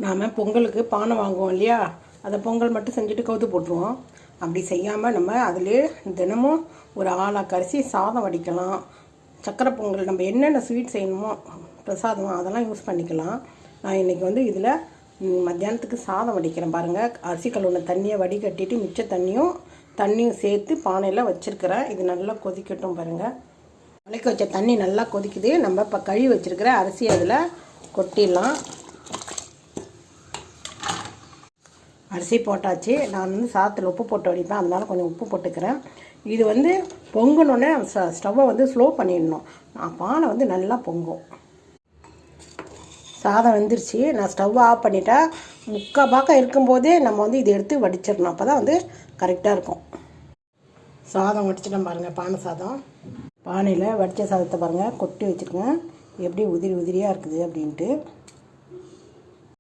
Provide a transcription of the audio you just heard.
நாம் பொங்கலுக்கு பானை வாங்குவோம் இல்லையா, அதை பொங்கல் மட்டும் செஞ்சுட்டு கவுத்து போட்டுருவோம். அப்படி செய்யாமல் நம்ம அதிலே தினமும் ஒரு ஆளாக்கு அரிசி சாதம் வடிக்கலாம். சக்கரை பொங்கல் நம்ம என்னென்ன ஸ்வீட் செய்யணுமோ பிரசாதம் அதெல்லாம் யூஸ் பண்ணிக்கலாம். நான் இன்றைக்கி இதில் மத்தியானத்துக்கு சாதம் வடிக்கிறேன். பாருங்கள், அரிசி கழுவுன தண்ணியை வடிகட்டிட்டு மிச்ச தண்ணியும் சேர்த்து பானையில் வச்சுருக்கிறேன். இது நல்லா கொதிக்கட்டும். பாருங்கள், உலைக்க வச்ச தண்ணி நல்லா கொதிக்குது. நம்ம இப்போ கழுவி வச்சுருக்கிற அரிசி அதில் கொட்டிடலாம். அரிசி போட்டாச்சு. நான் சாதத்தில் உப்பு போட்டு வடிப்பேன், அதனால் கொஞ்சம் உப்பு போட்டுக்கிறேன். இது பொங்கணுன்னே ஸ்டவ்வை ஸ்லோ பண்ணிடணும். பானை நல்லா பொங்கும். சாதம் வெந்துருச்சு. நான் ஸ்டவ்வை ஆஃப் பண்ணிட்டேன். முக்கால் பாக்கம் இருக்கும்போதே நம்ம இதை எடுத்து வடிச்சிடணும். அப்போ தான் கரெக்டாக இருக்கும். சாதம் வடிச்சிட்டோம் பாருங்கள். பானை சாதம் பானையில் வடித்த சாதத்தை பாருங்கள் கொட்டி வச்சுருக்கேன். எப்படி உதிரியாக இருக்குது அப்படின்ட்டு.